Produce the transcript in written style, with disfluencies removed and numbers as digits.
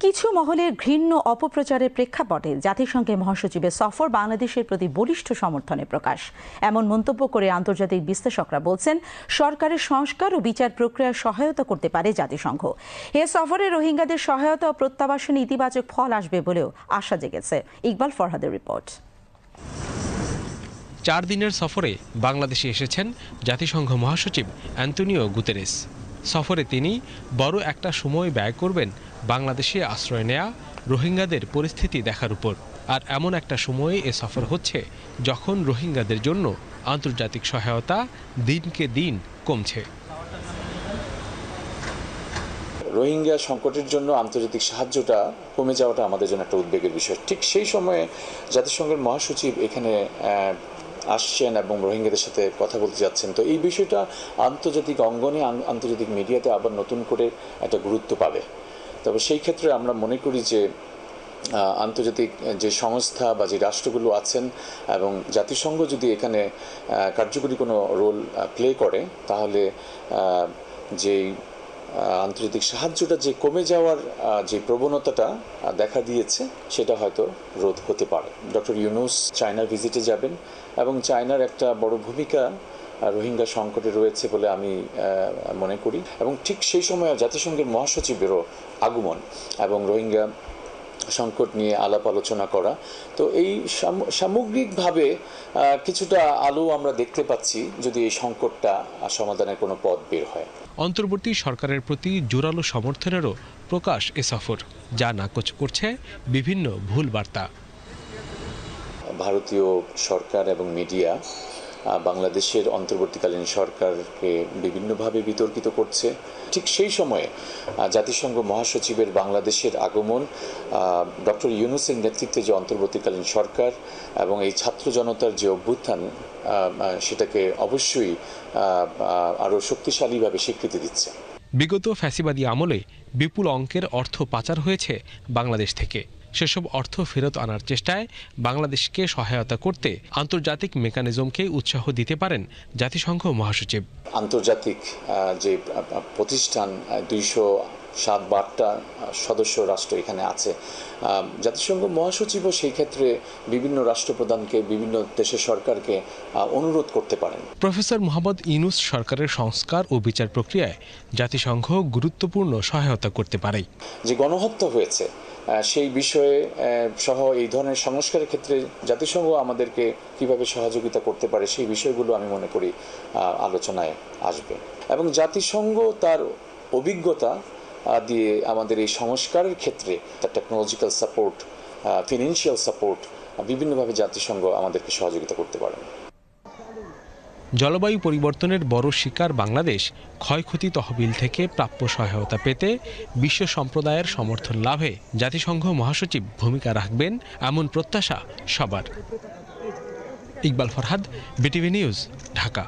কিছু মহলের ঘৃণ্য অপপ্রচারের প্রেক্ষাপটে জাতিসংঘের মহাসচিবের সফর বাংলাদেশের প্রতি বলিষ্ঠ সমর্থনের প্রকাশ। এমন মন্তব্য করে আন্তর্জাতিক বিশ্লেষকরা বলছেন, সরকারের সংস্কার ও বিচার প্রক্রিয়ায় সহায়তা করতে পারে জাতিসংঘ। এ সফরে রোহিঙ্গাদের সহায়তা ও প্রত্যাবাসনে ইতিবাচক ফল আসবে বলেও আশা জেগেছে। ইকবাল ফরহাদের রিপোর্ট। 4 দিনের সফরে বাংলাদেশে এসেছেন জাতিসংঘ মহাসচিব অ্যান্টোনিও গুতেরেস। সফরে তিনি বড় একটা সময় ব্যয় করবেন বাংলাদেশে আশ্রয় নেয়া রোহিঙ্গাদের পরিস্থিতি দেখার উপর। আর এমন একটা সময়ে এ সফর হচ্ছে যখন রোহিঙ্গাদের জন্য আন্তর্জাতিক সহায়তা দিনকে দিন কমছে। রোহিঙ্গা সংকটের জন্য আন্তর্জাতিক সাহায্যটা কমে যাওয়াটা আমাদের জন্য একটা উদ্বেগের বিষয়। ঠিক সেই সময়ে জাতিসংঘের মহাসচিব এখানে আসছেন এবং রোহিঙ্গাদের সাথে কথা বলতে যাচ্ছেন। তো এই বিষয়টা আন্তর্জাতিক অঙ্গনে, আন্তর্জাতিক মিডিয়াতে আবার নতুন করে একটা গুরুত্ব পাবে। তবে সেই ক্ষেত্রে আমরা মনে করি যে আন্তর্জাতিক যে সংস্থা বা যে রাষ্ট্রগুলো আছেন এবং জাতিসংঘ যদি এখানে কার্যকরী কোনো রোল প্লে করে, তাহলে যেই আন্তর্জাতিক সাহায্যটা যে কমে যাওয়ার যে প্রবণতাটা দেখা দিয়েছে, সেটা হয়তো রোধ হতে পারে। ডক্টর ইউনুস চায়নার ভিজিটে যাবেন এবং চায়নার একটা বড় ভূমিকা রোহিঙ্গা সংকটে রয়েছে বলে আমি মনে করি। এবং ঠিক সেই সময় জাতিসংঘের মহাসচিবেরও আগমন এবং রোহিঙ্গা সংকট নিয়ে আলাপ আলোচনা করা, তো এই সামগ্রিকভাবে কিছুটা আলো আমরা দেখতে পাচ্ছি যদি এই সংকটটা সমাধানের কোনো পথ বের হয়। অন্তর্বর্তী সরকারের প্রতি জোরালো সমর্থনেরও প্রকাশ এ সফর, যা নাকচ করছে বিভিন্ন ভুল বার্তা। ভারতীয় সরকার এবং মিডিয়া বাংলাদেশের অন্তর্বর্তীকালীন সরকারকে বিভিন্নভাবে বিতর্কিত করছে। ঠিক সেই সময়ে জাতিসংঘ মহাসচিবের বাংলাদেশের আগমন, ডক্টর ইউনুসের নেতৃত্বে যে অন্তর্বর্তীকালীন সরকার এবং এই ছাত্র জনতার যে অভ্যুত্থান, সেটাকে অবশ্যই আরও শক্তিশালীভাবে স্বীকৃতি দিচ্ছে। বিগত ফ্যাসিবাদী আমলে বিপুল অঙ্কের অর্থ পাচার হয়েছে বাংলাদেশ থেকে। সেসব অর্থ ফেরত আনার চেষ্টায় বাংলাদেশকে সহায়তা করতে আন্তর্জাতিক মেকানিজমকে উৎসাহ দিতে পারেন জাতিসংঘ মহাসচিব। আন্তর্জাতিক যে প্রতিষ্ঠান 207-8টা সদস্য রাষ্ট্র এখানে আছে, জাতিসংঘ মহাসচিবও সেই ক্ষেত্রে বিভিন্ন রাষ্ট্রপ্রধানকে, বিভিন্ন দেশের সরকারকে অনুরোধ করতে পারেন। প্রফেসর মোহাম্মদ ইউনূস সরকারের সংস্কার ও বিচার প্রক্রিয়ায় জাতিসংঘ গুরুত্বপূর্ণ সহায়তা করতে পারে। যে গণহত্যা হয়েছে সেই বিষয়ে সহ এই ধরনের সংস্কারের ক্ষেত্রে জাতিসংঘ আমাদেরকে কিভাবে সহযোগিতা করতে পারে, সেই বিষয়গুলো আমি মনে করি আলোচনায় আসবে। এবং জাতিসংঘ তার অভিজ্ঞতা দিয়ে আমাদের এই সংস্কারের ক্ষেত্রে তার টেকনোলজিক্যাল সাপোর্ট, ফিনান্সিয়াল সাপোর্ট, বিভিন্নভাবে জাতিসংঘ আমাদেরকে সহযোগিতা করতে পারে। জলবায়ু পরিবর্তনের বড় শিকার বাংলাদেশ, ক্ষয়ক্ষতি তহবিল থেকে প্রাপ্য সহায়তা পেতে বিশ্ব সম্প্রদায়ের সমর্থন লাভে জাতিসংঘ মহাসচিব ভূমিকা রাখবেন, এমন প্রত্যাশা সবার। Iqbal Farhad, BTV news, Dhaka.